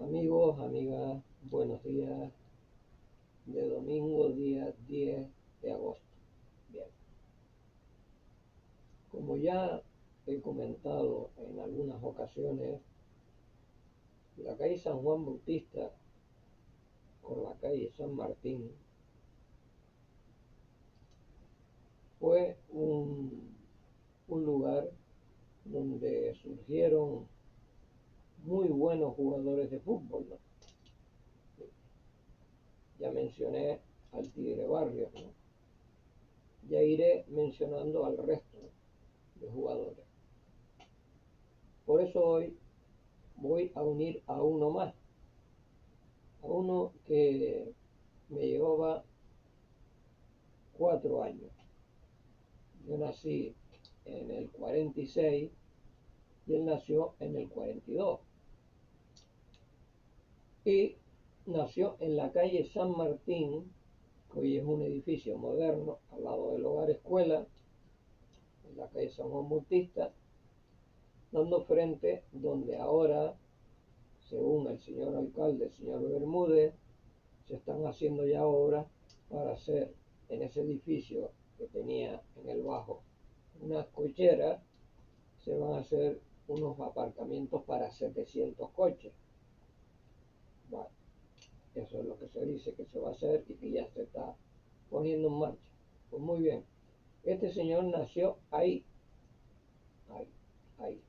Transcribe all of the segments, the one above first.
Amigos, amigas, buenos días de domingo, día 10 de agosto. Bien, como ya he comentado en algunas ocasiones, la calle San Juan Bautista con la calle San Martín fue un lugar donde surgieron muy buenos jugadores de fútbol, ¿no? Ya mencioné al Tigre Barrios, ¿no? Ya iré mencionando al resto de jugadores. Por eso hoy voy a unir a uno más, a uno que me llevaba 4 años. Yo nací en el 46 y él nació en el 42. Y nació en la calle San Martín, que hoy es un edificio moderno, al lado del Hogar Escuela, en la calle San Juan Bautista, dando frente donde ahora, según el señor alcalde, el señor Bermúdez, se están haciendo ya obras para hacer en ese edificio que tenía en el bajo unas cocheras, se van a hacer unos aparcamientos para 700 coches. Bueno, eso es lo que se dice que se va a hacer y que ya se está poniendo en marcha. Pues muy bien, este señor nació ahí, ahí, ahí,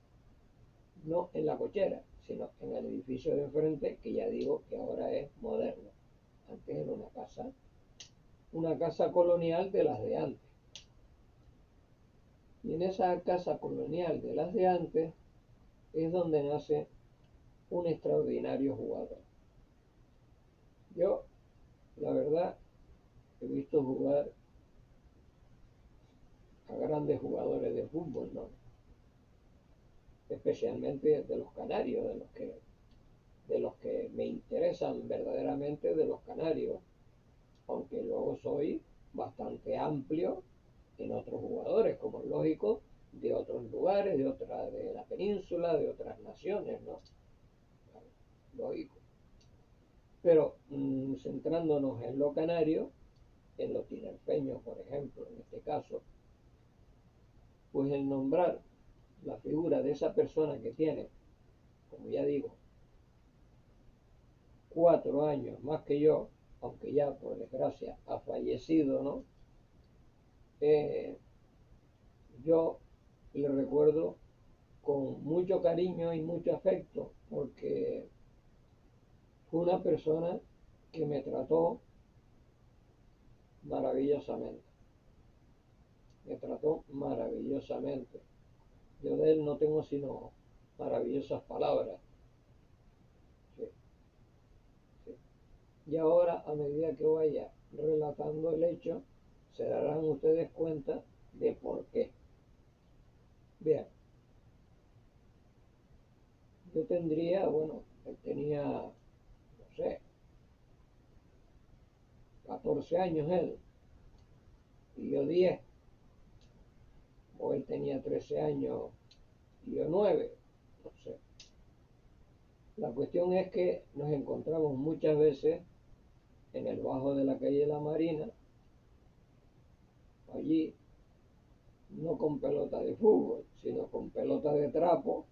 no en la cochera, sino en el edificio de enfrente, que ya digo que ahora es moderno. Antes era una casa colonial de las de antes. Y en esa casa colonial de las de antes es donde nace un extraordinario jugador. Yo, la verdad, he visto jugar a grandes jugadores de fútbol, ¿no? Especialmente de los canarios, de los que me interesan verdaderamente de los canarios, aunque luego soy bastante amplio en otros jugadores, como es lógico, de otros lugares, de la península, de otras naciones, ¿no? Claro, lógico. Pero centrándonos en lo canario, en lo tinerfeño, por ejemplo, en este caso, pues el nombrar la figura de esa persona que tiene, como ya digo, 4 años más que yo, aunque ya por desgracia ha fallecido, ¿no? Eh, yo le recuerdo con mucho cariño y mucho afecto, porque fue una persona que me trató maravillosamente, me trató maravillosamente. Yo de él no tengo sino maravillosas palabras. Sí, sí. Y ahora, a medida que vaya relatando el hecho, se darán ustedes cuenta de por qué. Bien, yo tendría, bueno, él tenía, no sé, 14 años él, y yo 10, o él tenía 13 años y yo 9, no sé. La cuestión es que nos encontramos muchas veces en el bajo de la calle de la Marina, allí, no con pelota de fútbol, sino con pelota de trapo,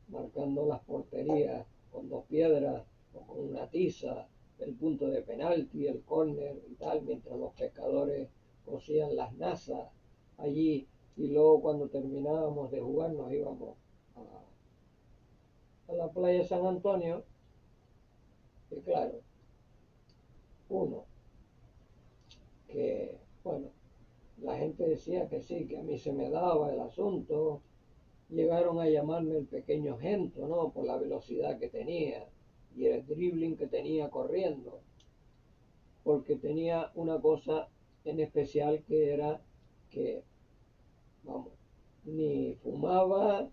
marcando las porterías con 2 piedras o con una tiza, el punto de penalti, el córner y tal, mientras los pescadores cosían las nazas allí, y luego cuando terminábamos de jugar nos íbamos a la playa San Antonio. Y claro, uno que, bueno, la gente decía que sí, que a mí se me daba el asunto. Llegaron a llamarme el pequeño Gento, ¿no? Por la velocidad que tenía y el dribbling que tenía corriendo, porque tenía una cosa en especial, que era que, vamos, ni fumaba,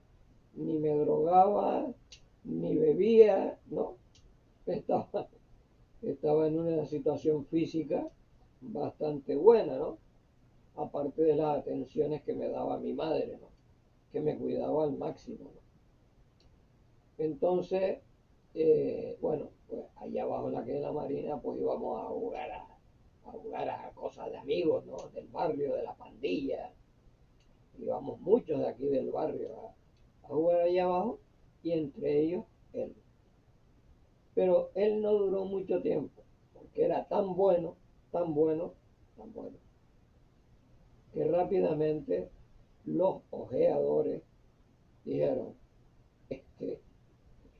ni me drogaba, ni bebía, ¿no? Estaba, estaba en una situación física bastante buena, ¿no? Aparte de las atenciones que me daba mi madre, ¿no? Que me cuidaba al máximo, ¿no? Entonces, bueno, pues allá abajo en la calle de la Marina, pues íbamos a jugar a cosas de amigos, ¿no? Del barrio, de la pandilla. Íbamos muchos de aquí del barrio a jugar allá abajo y entre ellos él. Pero él no duró mucho tiempo, porque era tan bueno, tan bueno, tan bueno, que rápidamente los ojeadores dijeron, este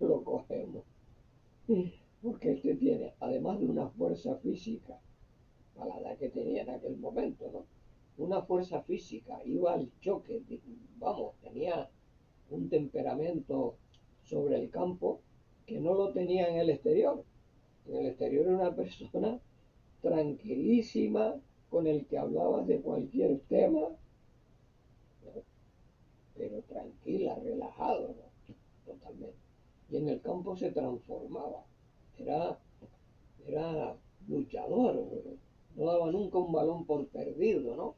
lo cogemos, porque este tiene, además de una fuerza física, a la edad que tenía en aquel momento, ¿no? Una fuerza física, iba al choque, vamos, tenía un temperamento sobre el campo que no lo tenía en el exterior. En el exterior era una persona tranquilísima, con el que hablabas de cualquier tema, ¿no? Pero tranquila, relajado, ¿no? Totalmente. Y en el campo se transformaba, era, era luchador, no daba nunca un balón por perdido, ¿no?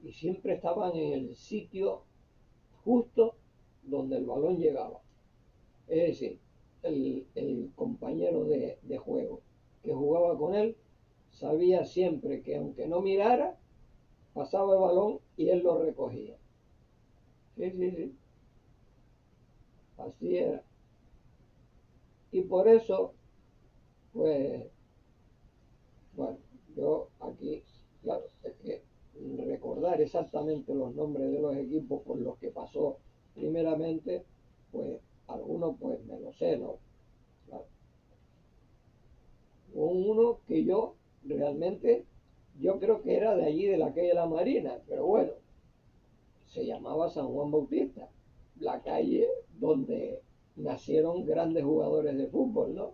Y siempre estaban en el sitio justo donde el balón llegaba. Es decir, el compañero de juego que jugaba con él sabía siempre que aunque no mirara, pasaba el balón y él lo recogía. Sí, sí, sí, así era. Y por eso, pues, bueno, yo aquí, claro, es que recordar exactamente los nombres de los equipos por los que pasó primeramente, pues algunos pues me lo sé, ¿no? Claro. Hubo uno que yo realmente, yo creo que era de allí, de la calle de la Marina, pero bueno, se llamaba San Juan Bautista, la calle donde nacieron grandes jugadores de fútbol, ¿no?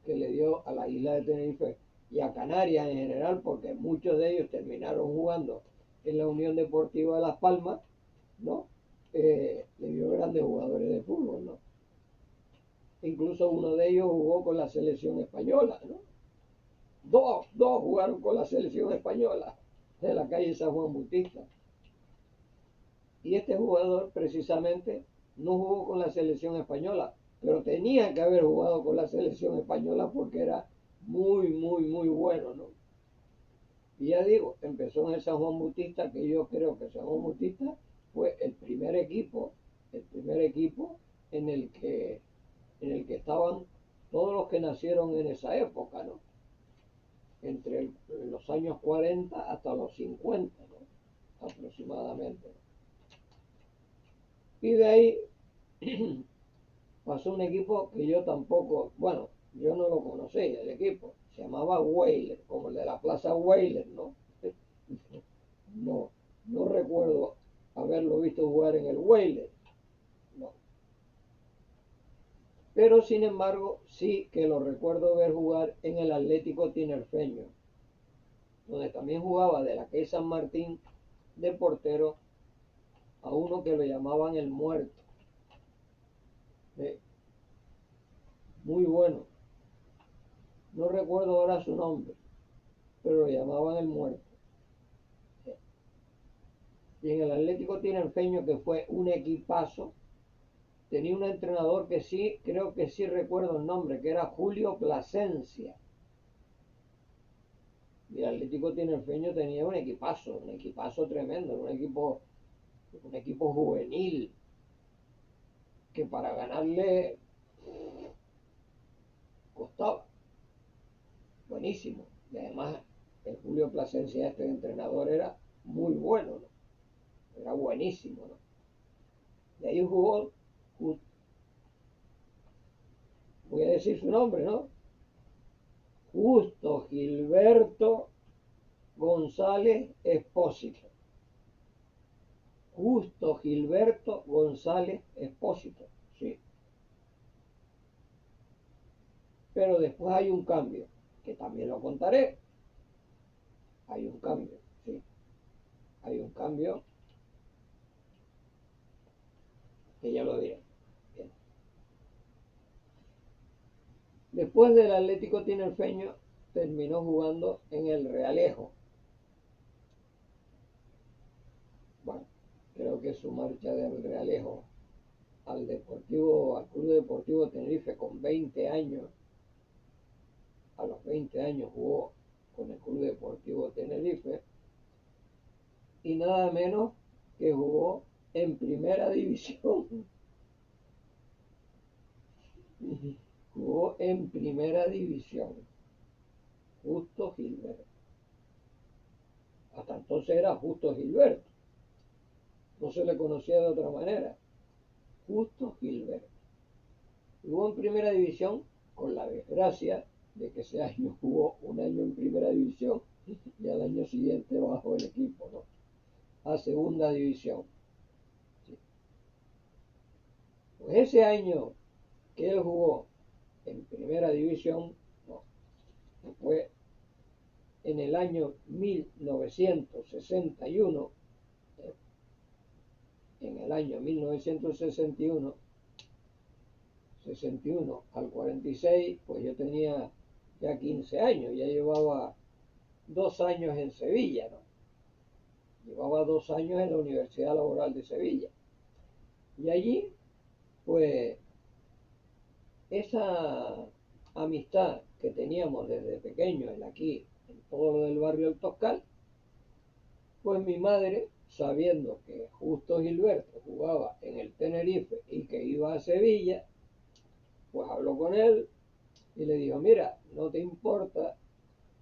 Que le dio a la isla de Tenerife y a Canarias en general, porque muchos de ellos terminaron jugando en la Unión Deportiva de Las Palmas, ¿no? Le dio grandes jugadores de fútbol, ¿no? Incluso uno de ellos jugó con la selección española, ¿no? Dos jugaron con la selección española de la calle San Juan Bautista. Y este jugador precisamente no jugó con la selección española, pero tenía que haber jugado con la selección española porque era muy, muy, muy bueno, ¿no? Y ya digo, empezó en el San Juan Bautista, que yo creo que San Juan Bautista fue el primer equipo en el que estaban todos los que nacieron en esa época, ¿no? Entre los años 40 hasta los 50, ¿no? Aproximadamente. Y de ahí pasó un equipo que yo tampoco, bueno, yo no lo conocía, el equipo, se llamaba Weyler, como el de la Plaza Weyler, ¿no? No, no recuerdo haberlo visto jugar en el Weyler, no. Pero sin embargo, sí que lo recuerdo ver jugar en el Atlético Tinerfeño, donde también jugaba de la que San Martín de portero a uno que lo llamaban el Muerto. Muy bueno. No recuerdo ahora su nombre, pero lo llamaban el Muerto. Y en el Atlético Tinerfeño, que fue un equipazo, tenía un entrenador que sí, creo que sí recuerdo el nombre, que era Julio Plasencia. Y el Atlético Tinerfeño tenía un equipazo tremendo, un equipo juvenil, que para ganarle costaba. Buenísimo. Y además, el Julio Plasencia, este entrenador, era muy bueno, ¿no? Era buenísimo, ¿no? De ahí jugó, voy a decir su nombre, ¿no? Justo Gilberto González Espósito. Justo Gilberto González Espósito, sí. Pero después hay un cambio, que también lo contaré. Hay un cambio, sí. Hay un cambio que ya lo diré. Bien. Después del Atlético Tinerfeño terminó jugando en el Realejo. Bueno, creo que su marcha del Realejo al Club Deportivo Tenerife con 20 años. A los 20 años jugó con el Club Deportivo Tenerife y nada menos que jugó en primera división. Jugó en primera división. Justo Gilberto. Hasta entonces era Justo Gilberto. No se le conocía de otra manera. Justo Gilberto. Jugó en primera división con la desgracia de que ese año jugó un año en primera división y al año siguiente bajó el equipo, ¿no? A segunda división. Sí. Pues ese año que él jugó en primera división, no, fue en el año 1961, en el año 1961, 61 al 46, pues yo tenía ya 15 años, ya llevaba 2 años en Sevilla, ¿no? Llevaba 2 años en la Universidad Laboral de Sevilla. Y allí, pues, esa amistad que teníamos desde pequeño aquí, en todo lo del barrio El Toscal, pues mi madre, sabiendo que Justo Gilberto jugaba en el Tenerife y que iba a Sevilla, pues habló con él y le dijo, mira, no te importa,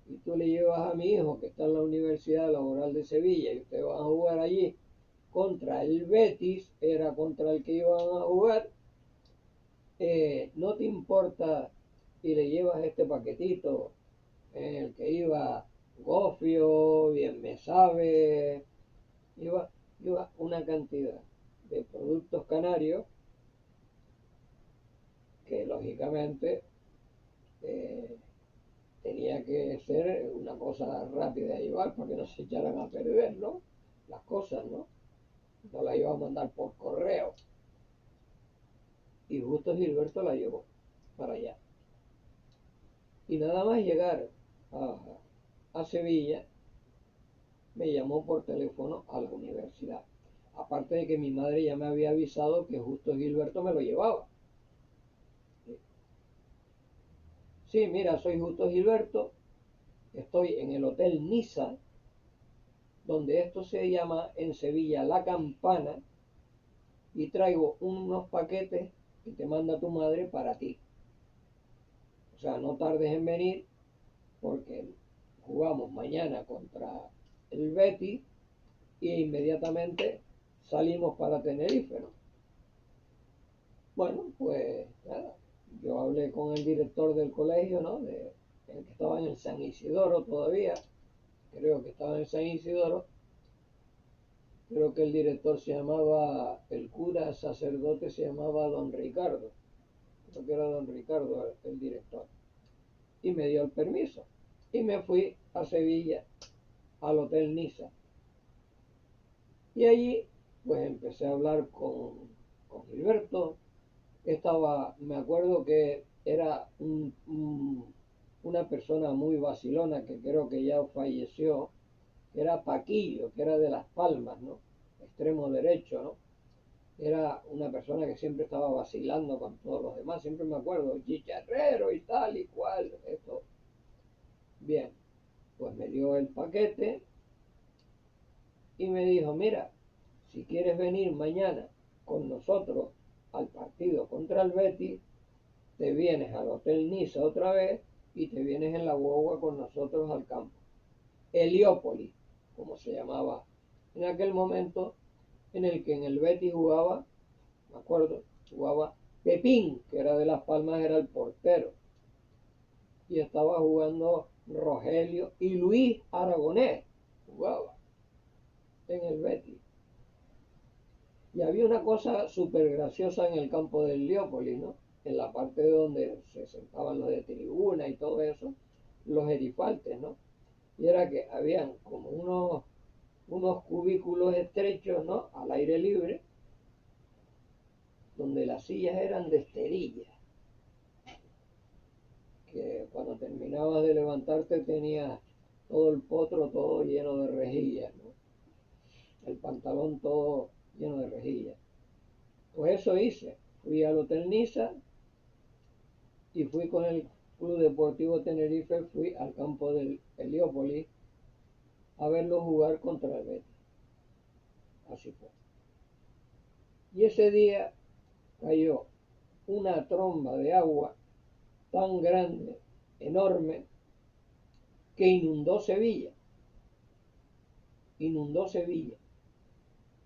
y tú le llevas a mi hijo que está en la Universidad Laboral de Sevilla y ustedes van a jugar allí contra el Betis, era contra el que iban a jugar, no te importa y le llevas este paquetito en el que iba gofio, bien me sabe, iba una cantidad de productos canarios que lógicamente eh, tenía que ser una cosa rápida de llevar para que no se echaran a perder, ¿no? Las cosas, ¿no? No la iba a mandar por correo. Y justo Gilberto la llevó para allá. Y nada más llegar a Sevilla, me llamó por teléfono a la universidad. Aparte de que mi madre ya me había avisado que justo Gilberto me lo llevaba. Sí, mira, soy Justo Gilberto, estoy en el Hotel Niza, donde esto se llama en Sevilla La Campana, y traigo unos paquetes que te manda tu madre para ti. O sea, no tardes en venir porque jugamos mañana contra el Betis e inmediatamente salimos para Tenerife, ¿no? Bueno, pues nada, yo hablé con el director del colegio, ¿no? El que estaba en el San Isidoro todavía, creo que estaba en el San Isidoro, creo que el director se llamaba, el cura sacerdote se llamaba don Ricardo, creo que era don Ricardo el director, y me dio el permiso, y me fui a Sevilla, al Hotel Niza, y allí pues empecé a hablar con Gilberto. Me acuerdo que era una persona muy vacilona que creo que ya falleció, que era Paquillo, que era de Las Palmas, ¿no? Extremo derecho, ¿no? Era una persona que siempre estaba vacilando con todos los demás, siempre me acuerdo, chicharrero y tal y cual, esto. Bien, pues me dio el paquete y me dijo, mira, si quieres venir mañana con nosotros al partido contra el Betis, te vienes al Hotel Niza otra vez y te vienes en la guagua con nosotros al campo. Heliópolis, como se llamaba en aquel momento, en el que en el Betis jugaba, me acuerdo, jugaba Pepín, que era de Las Palmas, era el portero, y estaba jugando Rogelio y Luis Aragonés, jugaba en el Betis. Y había una cosa súper graciosa en el campo del Heliópolis, ¿no? En la parte donde se sentaban los de tribuna y todo eso, los gerifaltes, ¿no? Y era que habían como unos cubículos estrechos, ¿no? Al aire libre, donde las sillas eran de esterilla, que cuando terminabas de levantarte tenías todo el potro todo lleno de rejillas, ¿no? El pantalón todo lleno de rejillas. Pues eso hice. Fui al Hotel Niza y fui con el Club Deportivo Tenerife, fui al campo del Heliópolis a verlo jugar contra el Betis. Así fue. Y ese día cayó una tromba de agua tan grande, enorme, que inundó Sevilla. Inundó Sevilla.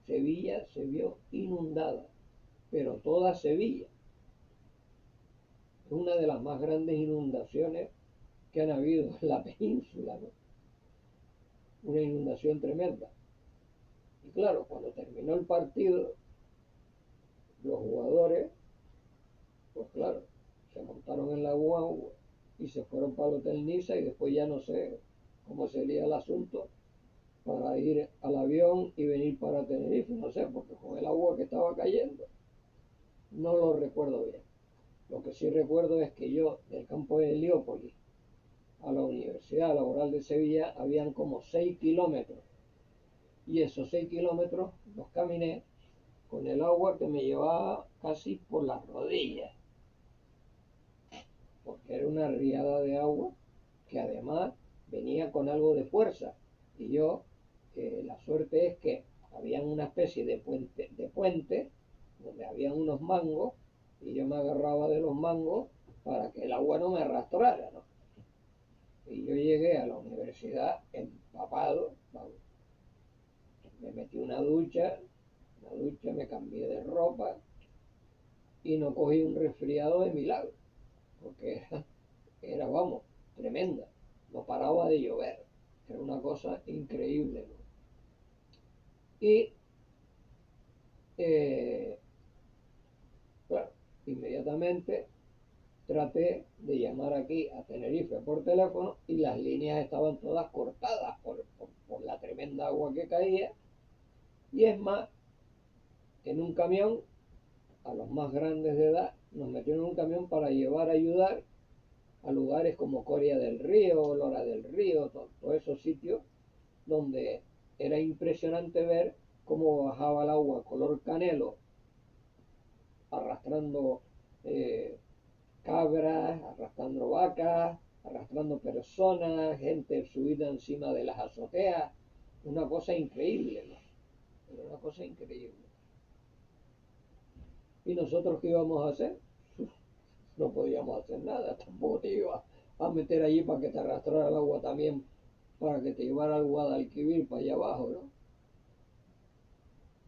Sevilla se vio inundada, pero toda Sevilla. Es una de las más grandes inundaciones que han habido en la península, ¿no? Una inundación tremenda. Y claro, cuando terminó el partido, los jugadores, pues claro, se montaron en la guagua y se fueron para el Hotel Niza y después ya no sé cómo sería el asunto para ir al avión y venir para Tenerife, no sé, porque con el agua que estaba cayendo no lo recuerdo bien. Lo que sí recuerdo es que yo, del campo de Heliópolis a la Universidad Laboral de Sevilla, habían como 6 kilómetros. Y esos 6 kilómetros los caminé con el agua que me llevaba casi por las rodillas. Porque era una riada de agua que además venía con algo de fuerza. Y yo, la suerte es que había una especie de puente donde había unos mangos y yo me agarraba de los mangos para que el agua no me arrastrara, ¿no? Y yo llegué a la universidad empapado, vamos, me metí una ducha, me cambié de ropa y no cogí un resfriado de milagro, porque era vamos, tremenda, no paraba de llover, era una cosa increíble, ¿no? Y claro, inmediatamente traté de llamar aquí a Tenerife por teléfono y las líneas estaban todas cortadas por la tremenda agua que caía. Y es más, en un camión, a los más grandes de edad, nos metieron en un camión para llevar a ayudar a lugares como Coria del Río, Lora del Río, todos esos sitios donde era impresionante ver cómo bajaba el agua color canelo, arrastrando cabras, arrastrando vacas, arrastrando personas, gente subida encima de las azoteas, una cosa increíble, ¿no? Era una cosa increíble. ¿Y nosotros qué íbamos a hacer? No podíamos hacer nada, tampoco te iba a meter allí para que te arrastrara el agua también, para que te llevara al Guadalquivir para allá abajo, ¿no?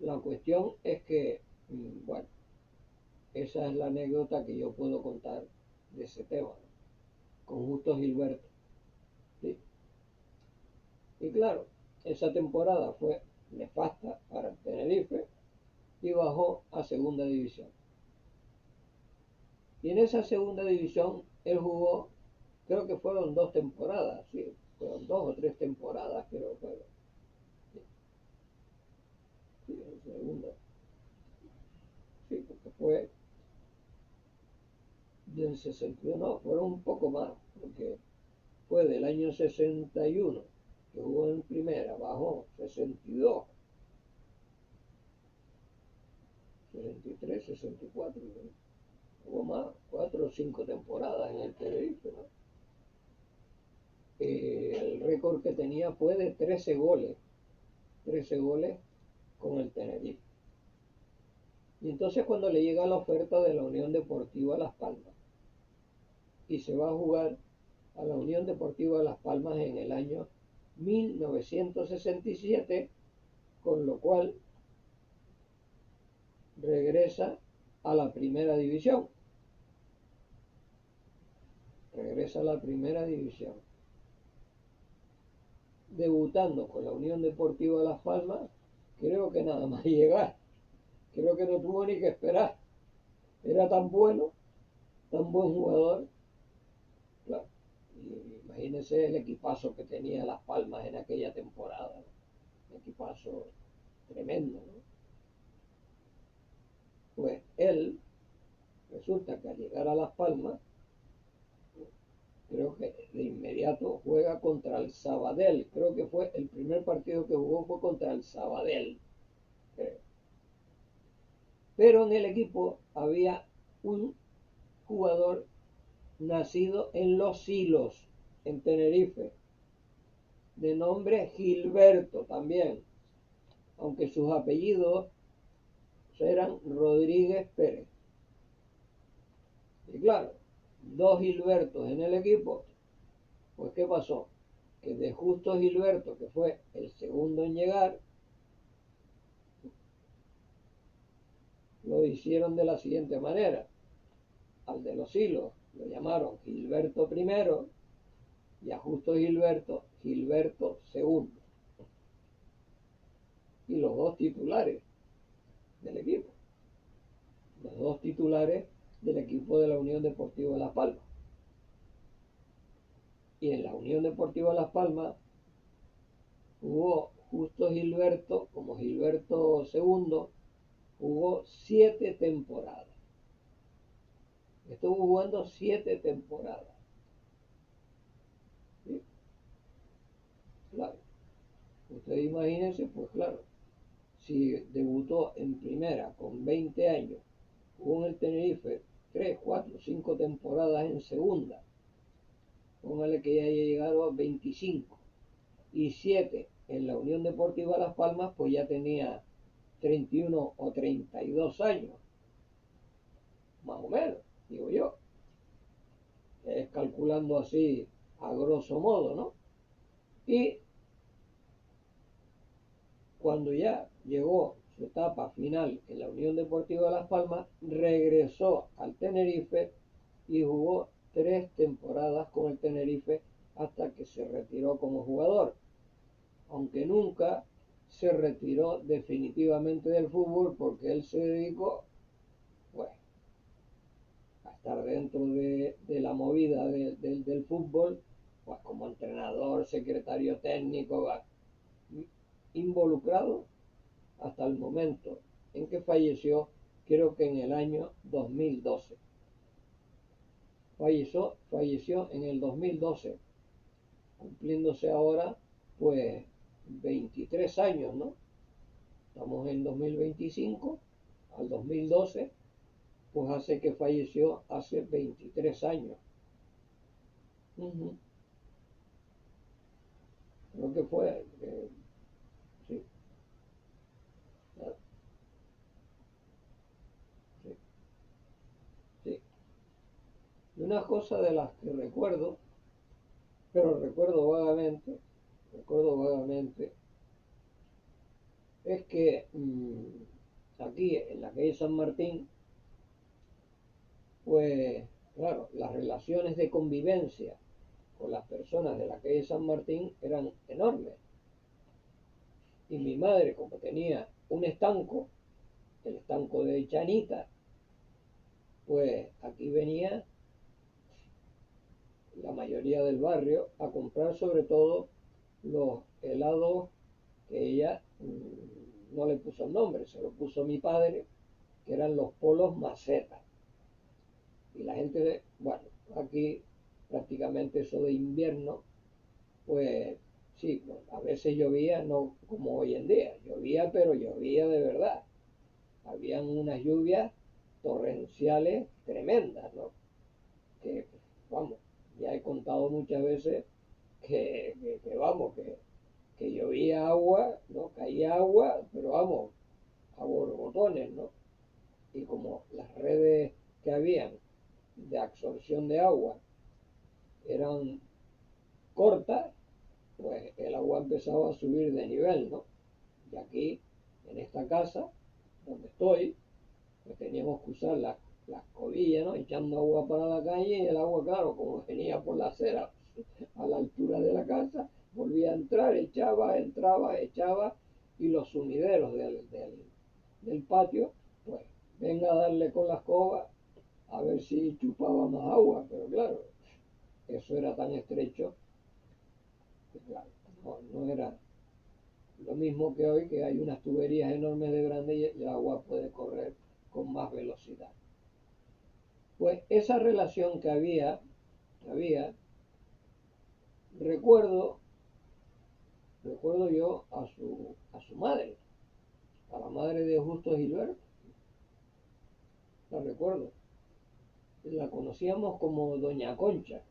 La cuestión es que, bueno, esa es la anécdota que yo puedo contar de ese tema, ¿no? Con Justo Gilberto. ¿Sí? Y claro, esa temporada fue nefasta para el Tenerife y bajó a segunda división. Y en esa segunda división él jugó, creo que fueron 2 temporadas, sí, fueron 2 o 3 temporadas, creo que fueron. Sí, sí, en segunda. Sí, porque fue del 61, no, fueron un poco más, porque fue del año 61, que jugó en primera, bajó 62, 63, 64, ¿no? Hubo más, 4 o 5 temporadas en el Tenerife, ¿no? El récord que tenía fue de 13 goles con el Tenerife. Y entonces cuando le llega la oferta de la Unión Deportiva Las Palmas y se va a jugar a la Unión Deportiva Las Palmas en el año 1967, con lo cual regresa a la primera división. Regresa a la primera división. Debutando con la Unión Deportiva Las Palmas, creo que nada más llegar. Creo que no tuvo ni que esperar. Era tan bueno, tan buen jugador. Claro. Y imagínense el equipazo que tenía Las Palmas en aquella temporada, ¿no? Un equipazo tremendo, ¿no? Pues él, resulta que al llegar a Las Palmas, creo que de inmediato juega contra el Sabadell. Creo que fue el primer partido que jugó fue contra el Sabadell, creo. Pero en el equipo había un jugador nacido en Los Silos, en Tenerife, de nombre Gilberto también, aunque sus apellidos eran Rodríguez Pérez. Y claro, dos Gilbertos en el equipo, pues ¿qué pasó? Que de Justo Gilberto, que fue el segundo en llegar, lo hicieron de la siguiente manera. Al de Los Silos lo llamaron Gilberto primero y a Justo Gilberto, Gilberto segundo. Y los dos titulares del equipo. Los dos titulares del equipo de la Unión Deportiva Las Palmas. Y en la Unión Deportiva Las Palmas jugó Justo Gilberto como Gilberto segundo, jugó 7 temporadas. Estuvo jugando 7 temporadas. ¿Sí? Claro. Ustedes imagínense, pues claro, si debutó en primera con 20 años, jugó en el Tenerife 3, 4, 5 temporadas en segunda, póngale que ya haya llegado a 25, y 7 en la Unión Deportiva Las Palmas, pues ya tenía 31 o 32 años, más o menos, digo yo, calculando así a grosso modo, ¿no? Y cuando ya llegó su etapa final en la Unión Deportiva Las Palmas, regresó al Tenerife y jugó 3 temporadas con el Tenerife hasta que se retiró como jugador, aunque nunca se retiró definitivamente del fútbol porque él se dedicó, pues, a estar dentro de la movida del fútbol, pues como entrenador, secretario técnico, involucrado hasta el momento en que falleció, creo que en el año 2012. Falleció en el 2012, cumpliéndose ahora pues 23 años, ¿no? Estamos en 2025, al 2012, pues hace que falleció hace 23 años. Creo que fue, sí, claro, sí, sí. Y una cosa de las que recuerdo, pero recuerdo vagamente, es que aquí en la calle San Martín, pues claro, las relaciones de convivencia con las personas de la calle San Martín eran enormes. Y mi madre, como tenía un estanco, el estanco de Chanita, pues aquí venía la mayoría del barrio a comprar sobre todo los helados que ella no le puso el nombre, se lo puso mi padre, que eran los polos macetas. Y la gente, bueno, aquí prácticamente eso de invierno, pues sí, bueno, a veces llovía, no como hoy en día, llovía, pero llovía de verdad. Habían unas lluvias torrenciales tremendas, ¿no? Que, vamos, ya he contado muchas veces que vamos, que llovía agua, ¿no? Caía agua, pero vamos, a borbotones, ¿no? Y como las redes que habían de absorción de agua eran cortas, pues el agua empezaba a subir de nivel, ¿no? Y aquí, en esta casa, donde estoy, pues teníamos que usar las cobillas, ¿no? Echando agua para la calle y el agua, claro, como venía por la acera a la altura de la casa, volvía a entrar, echaba, entraba, echaba, y los sumideros del patio, pues venga a darle con la escoba a ver si chupaba más agua, pero claro, eso era tan estrecho que claro, no era lo mismo que hoy, que hay unas tuberías enormes de grande y el agua puede correr con más velocidad. Pues esa relación que había, recuerdo, recuerdo yo a su madre, a la madre de Justo Gilberto. la recuerdo. La conocíamos como Doña Concha,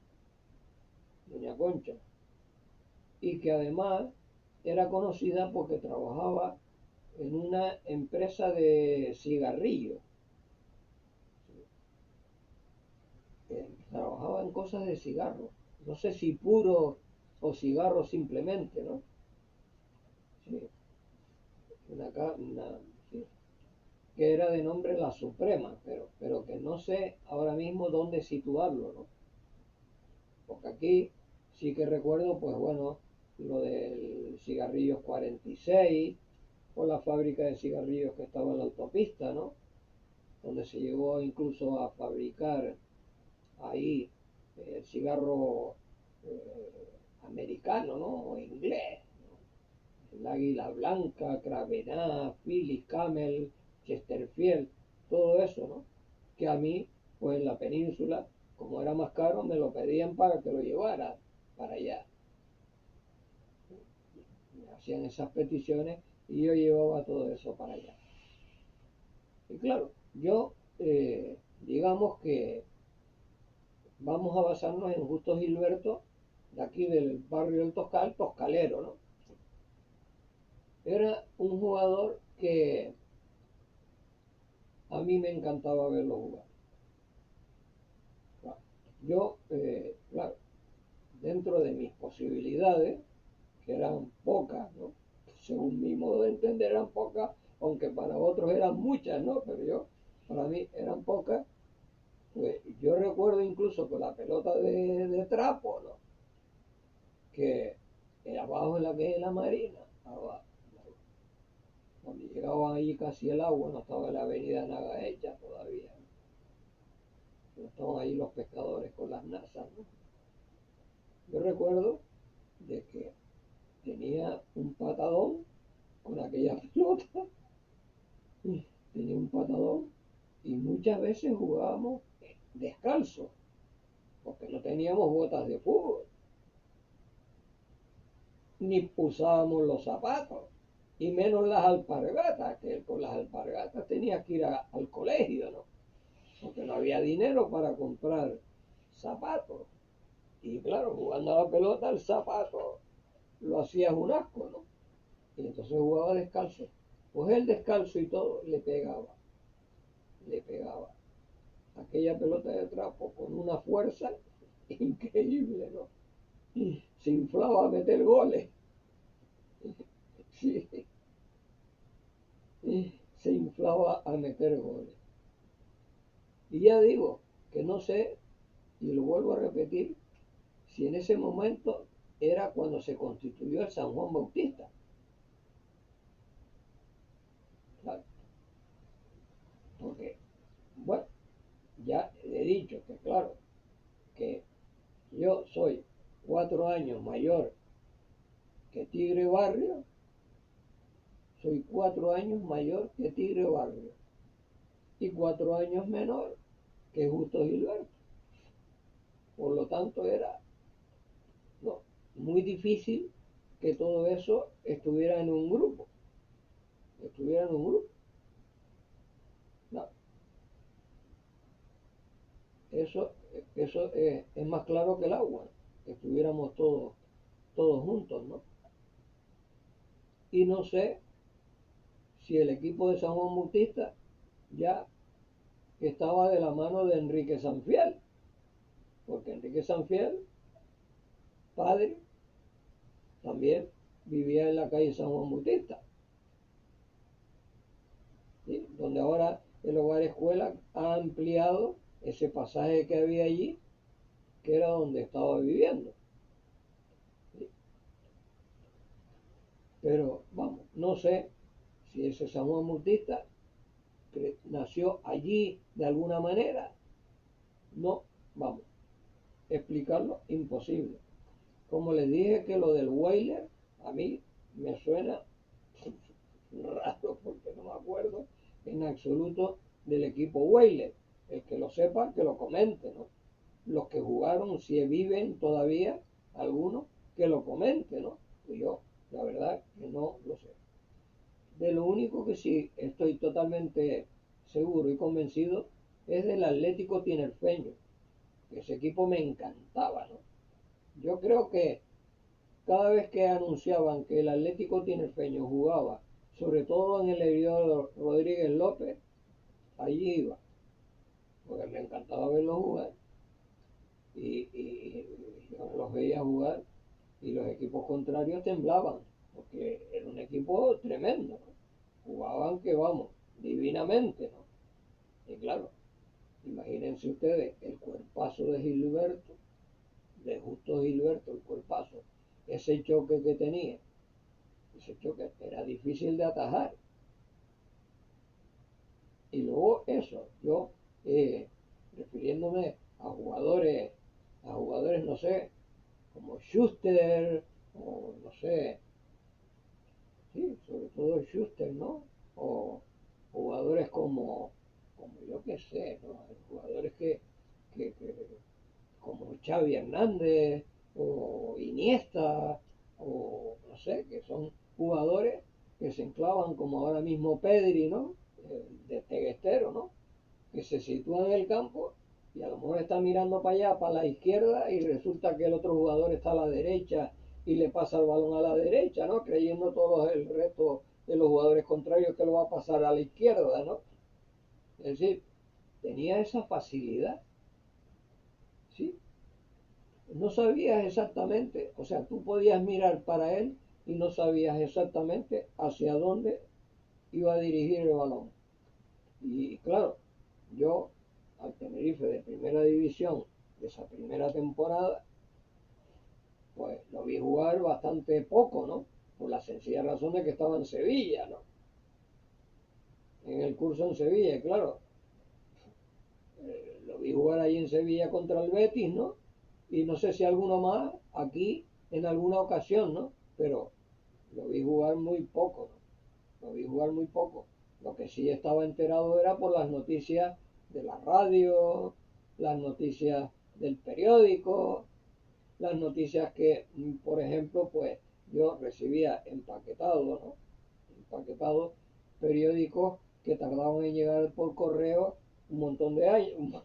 y que además era conocida porque trabajaba en una empresa de cigarrillos. Trabajaba en cosas de cigarro. No sé si puro o cigarro simplemente, ¿no? Sí, sí, que era de nombre La Suprema, pero que no sé ahora mismo dónde situarlo, ¿no? Porque aquí sí que recuerdo, pues bueno, lo del cigarrillos 46, o la fábrica de cigarrillos que estaba en la autopista, ¿no? Donde se llegó incluso a fabricar ahí el cigarro americano, ¿no? O inglés, ¿no? El Águila Blanca, Cravená, Philly, Camel, Chesterfield, todo eso, ¿no? Que a mí, pues en la península, como era más caro, me lo pedían para que lo llevara para allá. Me hacían esas peticiones y yo llevaba todo eso para allá. Y claro, yo, digamos que vamos a basarnos en Justo Gilberto, de aquí del barrio del Toscal, Toscalero, ¿no? Era un jugador que a mí me encantaba verlo jugar. Claro, yo, claro, dentro de mis posibilidades, que eran pocas, ¿no? Según mi modo de entender eran pocas, aunque para otros eran muchas, ¿no? Pero yo, para mí eran pocas. Pues yo recuerdo incluso con la pelota de trapo, ¿no? Que abajo en la que es la marina, abajo, cuando llegaban allí casi el agua, no estaba la avenida Naga hecha todavía, no estaban ahí los pescadores con las nazas, ¿no? Yo recuerdo de que tenía un patadón con aquella pelota, tenía un patadón y muchas veces jugábamos descalzo, porque no teníamos botas de fútbol, ni usábamos los zapatos, y menos las alpargatas, que con las alpargatas tenías que ir al colegio, ¿no? Porque no había dinero para comprar zapatos. Y claro, jugando a la pelota, el zapato lo hacías un asco, ¿no? Y entonces jugaba descalzo. Pues el descalzo y todo le pegaba. Aquella pelota de trapo con una fuerza increíble, ¿no? Se inflaba a meter goles. Sí, se inflaba a meter goles. Y ya digo que no sé, y lo vuelvo a repetir, si en ese momento era cuando se constituyó el San Juan Bautista. Claro, porque, bueno, ya he dicho que claro, que yo soy 4 años mayor que Tigre Barrio, soy 4 años mayor que Tigre Barrio y 4 años menor que Justo Gilberto. Por lo tanto, era no, muy difícil que todo eso estuviera en un grupo. Estuviera en un grupo. No, eso, eso es más claro que el agua, que estuviéramos todos juntos, ¿no? Y no sé si el equipo de San Juan Bautista ya estaba de la mano de Enrique Sanfiel, porque Enrique Sanfiel, padre, también vivía en la calle San Juan Bautista, ¿sí? Donde ahora el Hogar Escuela ha ampliado ese pasaje que había allí, que era donde estaba viviendo. ¿Sí? Pero vamos, no sé si ese San Juan Bautista nació allí de alguna manera, no, vamos, explicarlo imposible. Como les dije que lo del Weyler a mí me suena raro porque no me acuerdo en absoluto del equipo Weyler. El que lo sepa, que lo comente, ¿no? Los que jugaron, si viven todavía, algunos, que lo comente, ¿no? Y yo, la verdad, que no lo sé. De lo único que sí estoy totalmente seguro y convencido es del Atlético Tinerfeño, que ese equipo me encantaba, ¿no? Yo creo que cada vez que anunciaban que el Atlético Tinerfeño jugaba, sobre todo en el Herido Rodríguez López, allí iba, porque me encantaba verlos jugar y yo los veía jugar y los equipos contrarios temblaban, porque era un equipo tremendo, ¿no? Jugaban que vamos, divinamente, ¿no? Y claro, imagínense ustedes el cuerpazo de Gilberto, de Justo Gilberto, el cuerpazo, ese choque que tenía, ese choque era difícil de atajar. Y luego eso, yo refiriéndome a jugadores, no sé, como Schuster, o no sé, sí, sobre todo Schuster, ¿no? O jugadores como yo qué sé, ¿no? Jugadores que como Xavi Hernández o Iniesta o no sé, que son jugadores que se enclavan como ahora mismo Pedri, ¿no? De Teguestero, ¿no? Que se sitúa en el campo y a lo mejor está mirando para allá, para la izquierda, y resulta que el otro jugador está a la derecha y le pasa el balón a la derecha, ¿no? Creyendo todos el resto de los jugadores contrarios que lo va a pasar a la izquierda, ¿no? Es decir, tenía esa facilidad, ¿sí? No sabías exactamente, o sea, tú podías mirar para él y no sabías exactamente hacia dónde iba a dirigir el balón. Y claro, yo al Tenerife de primera división de esa primera temporada, pues lo vi jugar bastante poco, ¿no? Por la sencilla razón de que estaba en Sevilla, ¿no? En el curso en Sevilla, y claro, lo vi jugar ahí en Sevilla contra el Betis, ¿no? Y no sé si alguno más aquí en alguna ocasión, ¿no? Pero lo vi jugar muy poco, ¿no? Lo vi jugar muy poco. Lo que sí estaba enterado era por las noticias de la radio, las noticias del periódico, las noticias que, por ejemplo, pues yo recibía empaquetados, ¿no? Empaquetados periódicos que tardaban en llegar por correo un montón de años, ¿no?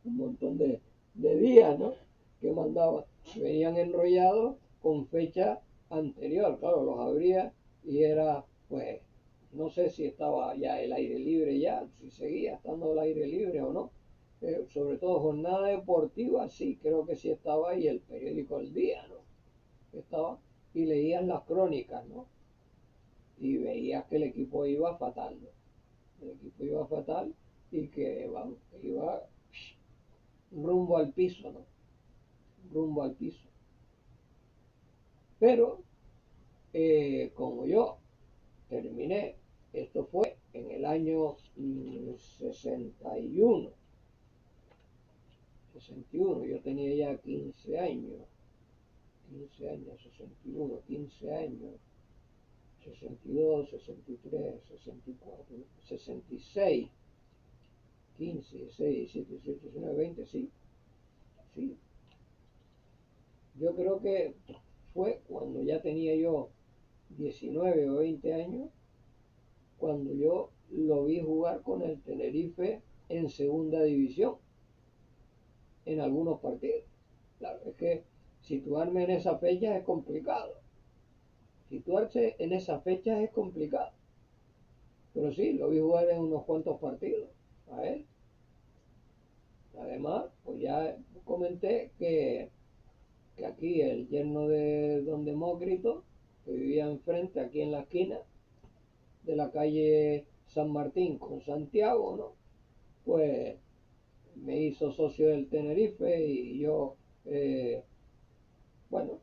Un montón de días, ¿no? Que mandaban. Venían enrollados con fecha anterior, claro, los abría y era, pues, no sé si estaba ya el aire libre ya, si seguía estando el aire libre o no. Sobre todo jornada deportiva, sí, creo que sí estaba y el periódico El Día, ¿no? Estaba y leías las crónicas, ¿no? Y veías que el equipo iba fatal, ¿no? El equipo iba fatal y que iba rumbo al piso, ¿no? Rumbo al piso. Pero como yo terminé, esto fue en el año 61, 61, yo tenía ya 15 años, 15 años, 61, 15 años, 62, 63, 64, 66, 15, 16, 17, 18, 19, 20, sí, sí. Yo creo que fue cuando ya tenía yo 19 o 20 años, cuando yo lo vi jugar con el Tenerife en segunda división, en algunos partidos. Claro, es que situarme en esa fecha es complicado. Situarse en esa fecha es complicado. Pero sí, lo vi jugar en unos cuantos partidos a él. Además, pues ya comenté que aquí el yerno de don Demócrito, que vivía enfrente, aquí en la esquina de la calle San Martín con Santiago, ¿no? Pues me hizo socio del Tenerife y yo, bueno,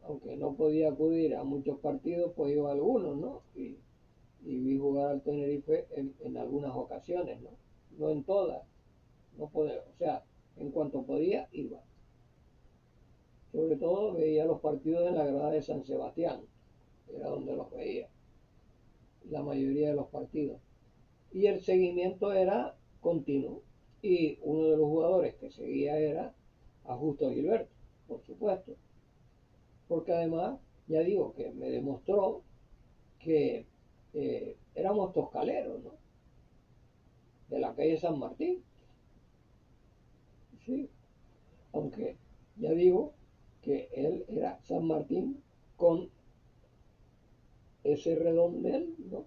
aunque no podía acudir a muchos partidos, pues iba a algunos, ¿no? Y vi jugar al Tenerife en algunas ocasiones, ¿no? No en todas, no podía, o sea, en cuanto podía, iba. Sobre todo veía los partidos en la grada de San Sebastián, era donde los veía, la mayoría de los partidos. Y el seguimiento era continuo. Y uno de los jugadores que seguía era a Justo Gilberto, por supuesto. Porque además, ya digo, que me demostró que éramos toscaleros, ¿no? de la calle San Martín, sí, aunque ya digo que él era San Martín con ese redondel, ¿no?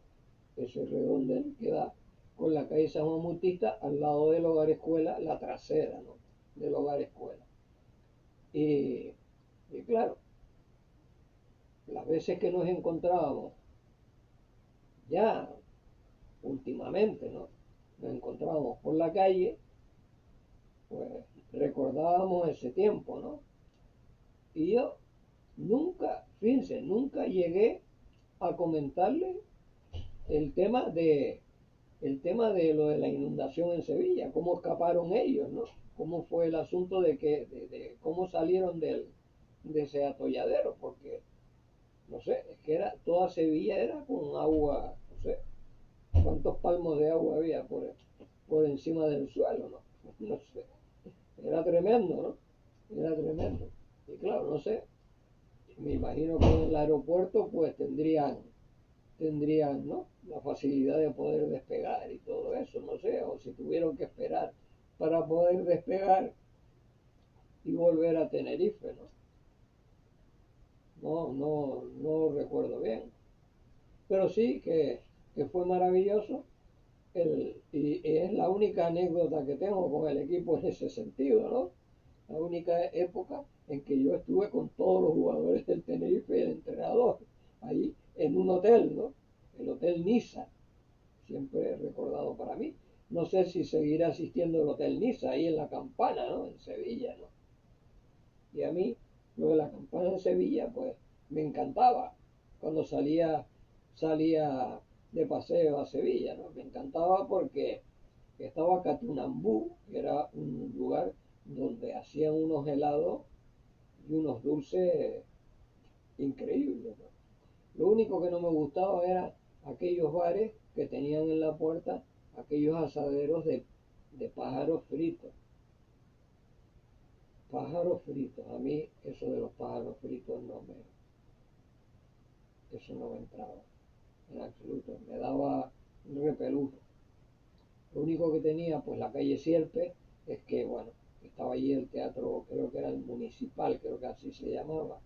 Ese redondel que da con la calle San Juan Bautista al lado del hogar escuela, la trasera, ¿no? Del hogar escuela. Y, y claro, las veces que nos encontrábamos ya últimamente, ¿no? Nos encontrábamos por la calle, pues recordábamos ese tiempo, ¿no? Y yo nunca, fíjense, nunca llegué a comentarle el tema de el tema de lo de la inundación en Sevilla, cómo escaparon ellos, ¿no? Cómo fue el asunto de cómo salieron de ese atolladero, porque no sé, es que era toda Sevilla era con agua, no sé, cuántos palmos de agua había por encima del suelo, ¿no? No sé, era tremendo, ¿no? Era tremendo. Y claro, no sé, me imagino que en el aeropuerto pues tendrían, ¿no? La facilidad de poder despegar y todo eso, no sé, o si tuvieron que esperar para poder despegar y volver a Tenerife, ¿no? No recuerdo bien. Pero sí que fue maravilloso y es la única anécdota que tengo con el equipo en ese sentido, ¿no? La única época en que yo estuve con todos los jugadores del Tenerife y el entrenador, ahí en un hotel, ¿no? El Hotel Niza, siempre recordado para mí. No sé si seguirá asistiendo el Hotel Niza ahí en la Campana, ¿no? En Sevilla, ¿no? Y a mí, lo de la Campana en Sevilla, pues me encantaba cuando salía de paseo a Sevilla, ¿no? Me encantaba porque estaba Catunambú, que era un lugar donde hacían unos helados y unos dulces increíbles, ¿no? Lo único que no me gustaba era aquellos bares que tenían en la puerta aquellos asaderos de pájaros fritos. Pájaros fritos. A mí eso de los pájaros fritos eso no me entraba en absoluto. Me daba repelús. Lo único que tenía, pues la calle Sierpe, es que, bueno, estaba allí el teatro, creo que era el municipal, creo que así se llamaba.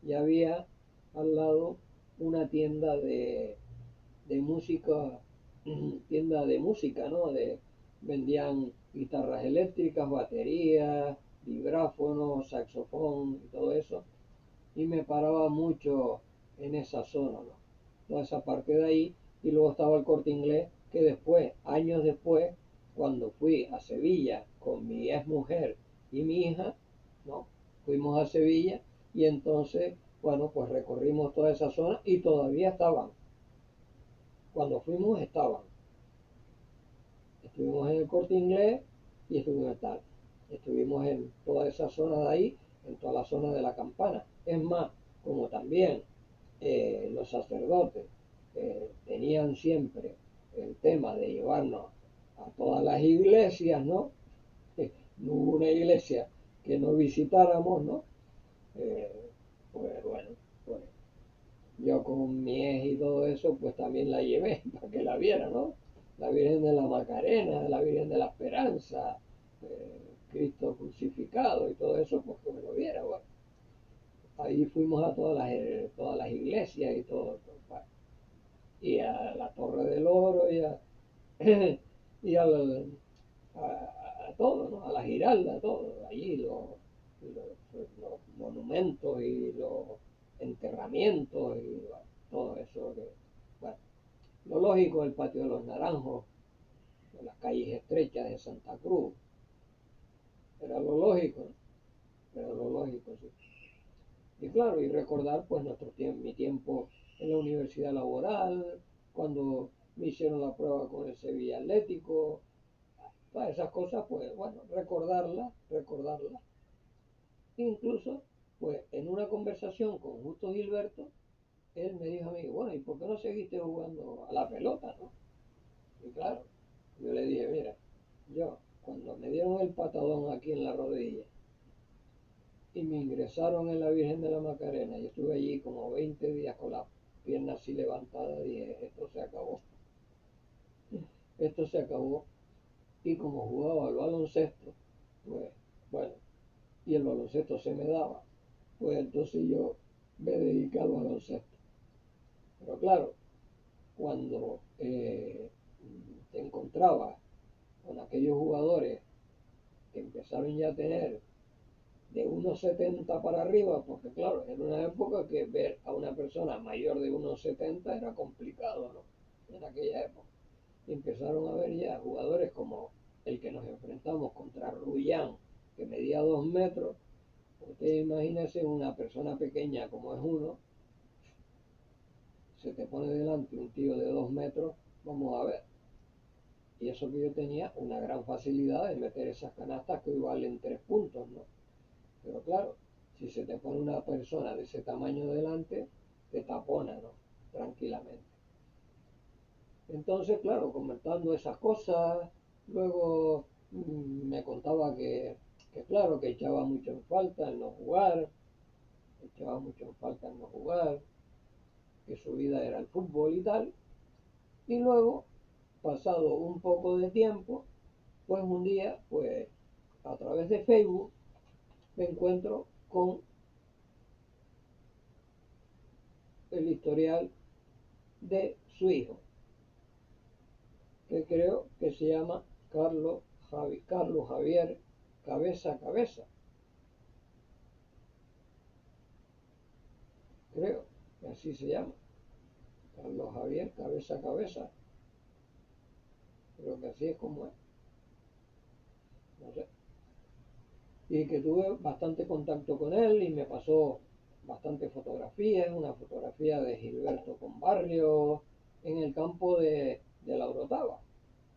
Y había al lado una tienda de música, tienda de música, ¿no? Vendían guitarras eléctricas, baterías, vibráfonos, saxofón y todo eso. Y me paraba mucho en esa zona, ¿no? Toda esa parte de ahí. Y luego estaba el Corte Inglés, que después, años después, cuando fui a Sevilla con mi ex mujer y mi hija, ¿no? Fuimos a Sevilla y entonces, bueno, pues recorrimos toda esa zona y todavía estaban. Cuando fuimos estaban. Estuvimos en el Corte Inglés y estuvimos en toda esa zona de ahí, en toda la zona de la Campana. Es más, como también los sacerdotes tenían siempre el tema de llevarnos a todas las iglesias, ¿no? No hubo una iglesia que no visitáramos, ¿no? Eh, pues bueno, pues yo con mi ex y todo eso, pues también la llevé para que la viera, ¿no? La Virgen de la Macarena, la Virgen de la Esperanza, Cristo crucificado y todo eso, pues que me lo viera, bueno. Ahí fuimos a todas las iglesias y todo, bueno. Y a la Torre del Oro y a todo, ¿no? A la Giralda, todo, allí los monumentos y los enterramientos y bueno, todo eso. Bueno, lo lógico, el Patio de los Naranjos, de las calles estrechas de Santa Cruz, era lo lógico, ¿no? Era lo lógico, sí. Y claro, y recordar pues mi tiempo en la universidad laboral, cuando me hicieron la prueba con el Sevilla Atlético, todas esas cosas, pues bueno, recordarlas. Incluso, pues en una conversación con Justo Gilberto, él me dijo a mí, bueno, ¿y por qué no seguiste jugando a la pelota, no? Y claro, yo le dije, mira, yo cuando me dieron el patadón aquí en la rodilla y me ingresaron en la Virgen de la Macarena, y estuve allí como 20 días con la pierna así levantada, dije, esto se acabó, esto se acabó. y como jugaba al baloncesto, pues bueno, y el baloncesto se me daba, pues entonces yo me dediqué al baloncesto. Pero claro, cuando te encontrabas con aquellos jugadores que empezaron ya a tener de 1,70 para arriba, porque claro, en una época que ver a una persona mayor de 1,70 era complicado, ¿no? En aquella época. Y empezaron a ver ya jugadores como el que nos enfrentamos contra Rullán, que medía 2 metros. Usted imagínese una persona pequeña como es uno, se te pone delante un tío de 2 metros, vamos a ver. Y eso que yo tenía una gran facilidad de meter esas canastas que hoy valen 3 puntos, ¿no? Pero claro, si se te pone una persona de ese tamaño delante, te tapona, ¿no? Tranquilamente. Entonces, claro, comentando esas cosas, luego me contaba que, claro, que echaba mucho en falta el no jugar, echaba mucho en falta el no jugar, que su vida era el fútbol y tal. Y luego, pasado un poco de tiempo, pues un día, pues a través de Facebook, me encuentro con el historial de su hijo, que creo que se llama Carlos Javier Cabeza a Cabeza, creo que así se llama, Carlos Javier Cabeza a Cabeza, creo que así es como es, no sé. Y que tuve bastante contacto con él y me pasó bastantes fotografías, una fotografía de Gilberto con Barrio en el campo de la Orotava,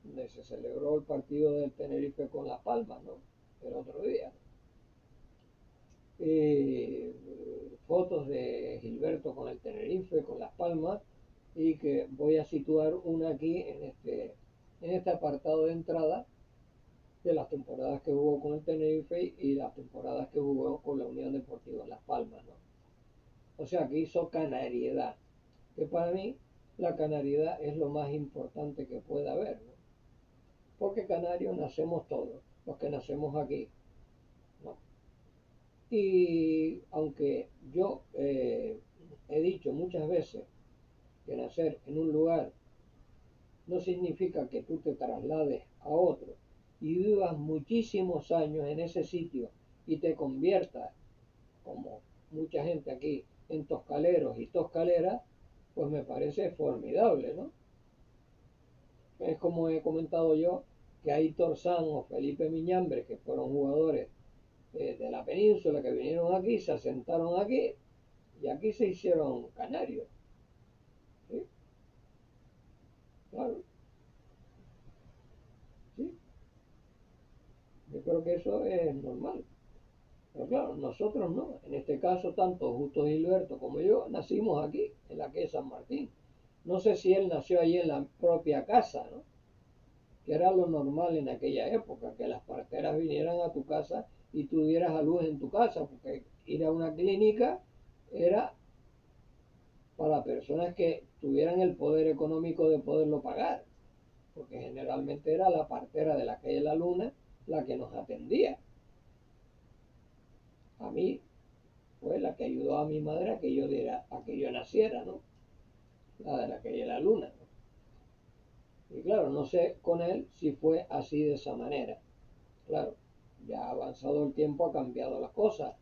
donde se celebró el partido del Tenerife con Las Palmas, ¿no? El otro día. Fotos de Gilberto con el Tenerife, con Las Palmas, y que voy a situar una aquí en este apartado de entrada de las temporadas que jugó con el Tenerife y las temporadas que jugó con la Unión Deportiva Las Palmas, ¿no? O sea que hizo canariedad, que para mí la canariedad es lo más importante que puede haber, ¿no? Porque canarios nacemos todos, los que nacemos aquí, ¿no? Y aunque yo he dicho muchas veces que nacer en un lugar no significa que tú te traslades a otro y vivas muchísimos años en ese sitio y te conviertas, como mucha gente aquí, en toscaleros y toscaleras, pues me parece formidable, ¿no? Es como he comentado yo, que Aitor San o Felipe Miñambre, que fueron jugadores de la península, que vinieron aquí, se asentaron aquí y aquí se hicieron canarios, ¿sí? Claro, sí, yo creo que eso es normal. Pero claro, nosotros no. En este caso, tanto Justo Gilberto como yo nacimos aquí, en la que es San Martín. No sé si él nació allí en la propia casa, ¿no? Que era lo normal en aquella época, que las parteras vinieran a tu casa y tú dieras a luz en tu casa, porque ir a una clínica era para personas que tuvieran el poder económico de poderlo pagar, porque generalmente era la partera de la calle La Luna la que nos atendía. A mí fue la que ayudó a mi madre a que yo diera, a que yo naciera, ¿no? La de la calle La Luna, ¿no? Y claro, no sé con él si fue así de esa manera. Claro, ya ha avanzado el tiempo, ha cambiado las cosas,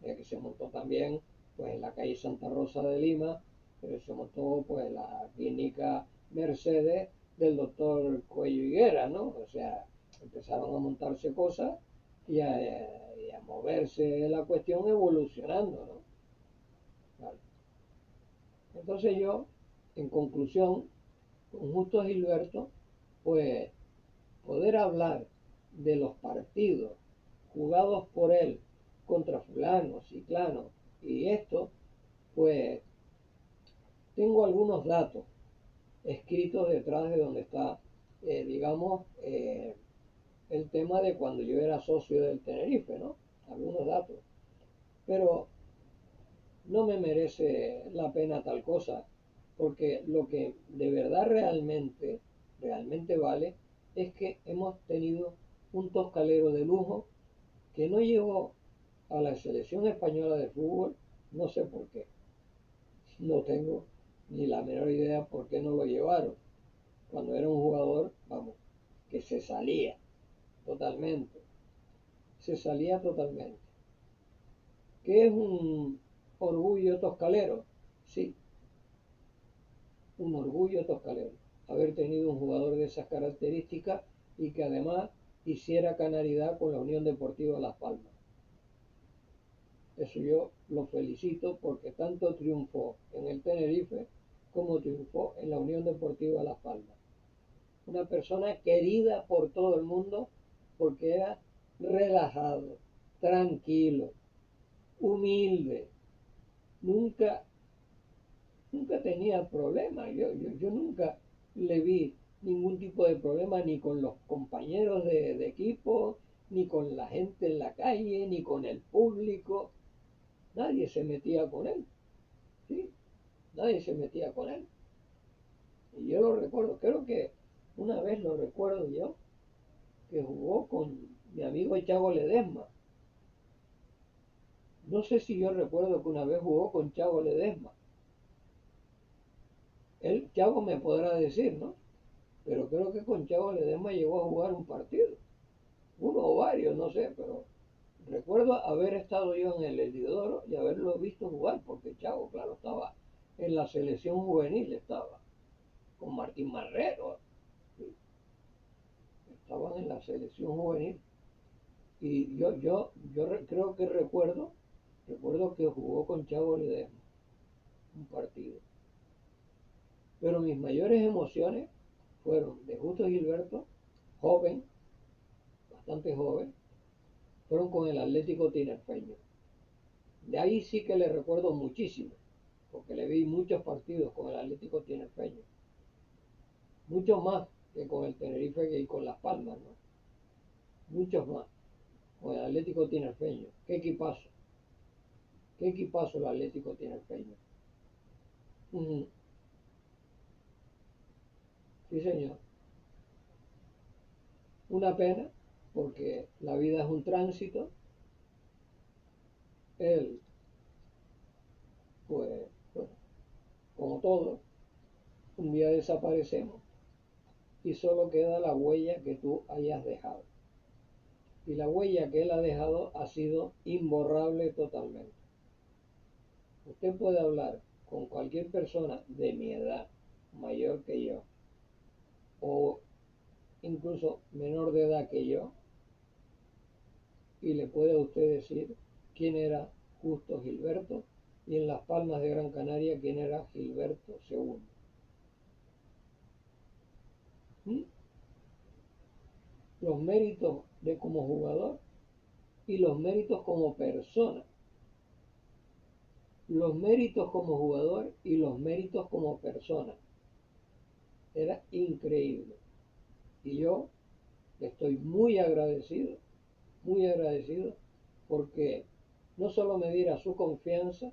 ya que se montó también pues en la calle Santa Rosa de Lima, pero se montó pues la clínica Mercedes del doctor Cuello Higuera, ¿no? O sea, empezaron a montarse cosas y a moverse la cuestión evolucionando, ¿no? Vale. Entonces yo, en conclusión, con Justo Gilberto, pues poder hablar de los partidos jugados por él contra fulano, ciclano y esto, pues tengo algunos datos escritos detrás de donde está, digamos, el tema de cuando yo era socio del Tenerife, ¿no? Algunos datos. Pero no me merece la pena tal cosa, porque lo que de verdad realmente vale es que hemos tenido un toscalero de lujo que no llegó a la selección española de fútbol, no sé por qué. No tengo ni la menor idea por qué no lo llevaron. Cuando era un jugador, vamos, que se salía totalmente. Se salía totalmente. ¿Qué es un orgullo toscalero? Sí, un orgullo toscalero. Haber tenido un jugador de esas características y que además hiciera canaridad con la Unión Deportiva Las Palmas. Eso yo lo felicito porque tanto triunfó en el Tenerife como triunfó en la Unión Deportiva Las Palmas. Una persona querida por todo el mundo porque era relajado, tranquilo, humilde, nunca, nunca tenía problemas. Yo nunca le vi ningún tipo de problema ni con los compañeros de equipo, ni con la gente en la calle, ni con el público. Nadie se metía con él, ¿sí? Nadie se metía con él. Y yo lo recuerdo, creo que una vez lo recuerdo yo, que jugó con mi amigo Chago Ledesma. No sé si yo recuerdo que una vez jugó con Chago Ledesma. Él, Chago me podrá decir, ¿no? Pero creo que con Chago Ledesma llegó a jugar un partido. Uno o varios, no sé, pero recuerdo haber estado yo en el Heliodoro y haberlo visto jugar, porque Chago, claro, estaba en la selección juvenil, estaba con Martín Marrero, estaban en la selección juvenil. Y creo que recuerdo que jugó con Chago Ledesma un partido. Pero mis mayores emociones fueron de Justo Gilberto, joven, bastante joven, fueron con el Atlético Tinerfeño. De ahí sí que le recuerdo muchísimo, porque le vi muchos partidos con el Atlético Tinerfeño. Muchos más que con el Tenerife y con Las Palmas, ¿no? Muchos más. Con el Atlético Tinerfeño. Qué equipazo. Qué equipazo el Atlético Tinerfeño. Uh-huh. Sí, señor. Una pena, porque la vida es un tránsito. Él, pues, bueno, como todo, un día desaparecemos y solo queda la huella que tú hayas dejado. Y la huella que él ha dejado ha sido imborrable totalmente. Usted puede hablar con cualquier persona de mi edad, mayor que yo, o incluso menor de edad que yo, y le puede a usted decir quién era Justo Gilberto y en Las Palmas de Gran Canaria quién era Gilberto II. ¿Mm? Los méritos de como jugador y los méritos como persona. Los méritos como jugador y los méritos como persona. Era increíble. Y yo estoy muy agradecido, porque no solo me diera su confianza,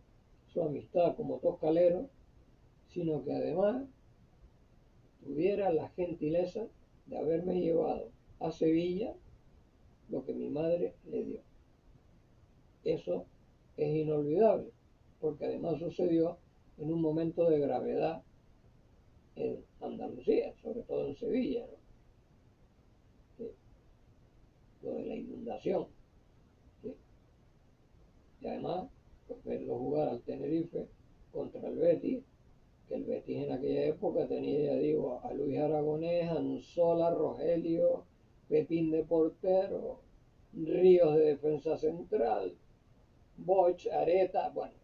su amistad como toscalero, sino que además tuviera la gentileza de haberme llevado a Sevilla lo que mi madre le dio. Eso es inolvidable, porque además sucedió en un momento de gravedad en Andalucía, sobre todo en Sevilla, ¿no? Lo de la inundación. ¿Sí? Y además, pues, verlo jugar al Tenerife contra el Betis, que el Betis en aquella época tenía, ya digo, a Luis Aragonés, Anzola, Rogelio, Pepín de portero, Ríos de defensa central, Boch, Areta, bueno,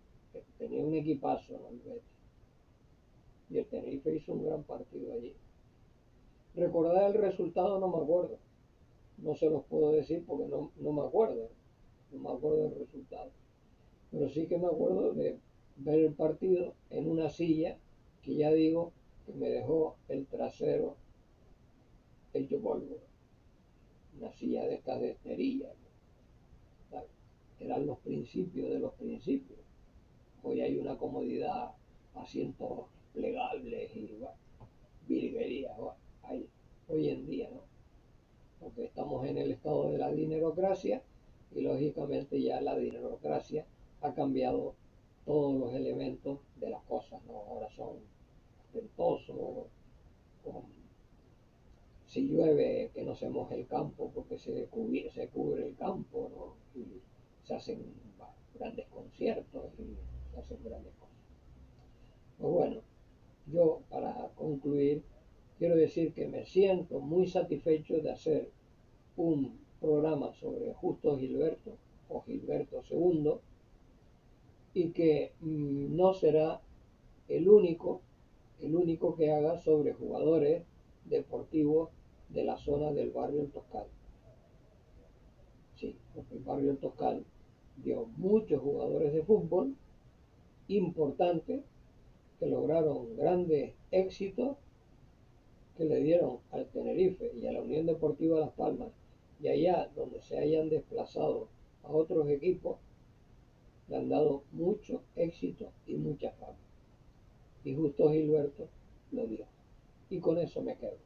tenía un equipazo, ¿no? El Betis. Y el Tenerife hizo un gran partido allí. Recordar el resultado no me acuerdo, no se los puedo decir porque no me acuerdo, no me acuerdo del resultado. Pero sí que me acuerdo de ver el partido en una silla que ya digo que me dejó el trasero hecho polvo. Una silla de estas de esterilla, ¿no? Eran los principios de los principios. Hoy hay una comodidad, asientos plegables y bueno, virguerías, bueno, hoy en día, ¿no? porque estamos en el estado de la dinerocracia y lógicamente ya la dinerocracia ha cambiado todos los elementos de las cosas, ¿no? Ahora son ostentosos, con, si llueve que no se moje el campo porque se cubre el campo, ¿no? Y se hacen grandes conciertos y se hacen grandes cosas. Pues bueno, yo para concluir quiero decir que me siento muy satisfecho de hacer un programa sobre Justo Gilberto o Gilberto II y que no será el único que haga sobre jugadores deportivos de la zona del barrio El Toscal. Sí, porque el barrio El Toscal dio muchos jugadores de fútbol importantes que lograron grandes éxitos, que le dieron al Tenerife y a la Unión Deportiva Las Palmas, y allá donde se hayan desplazado a otros equipos, le han dado mucho éxito y mucha fama. Y Justo Gilberto lo dio. Y con eso me quedo.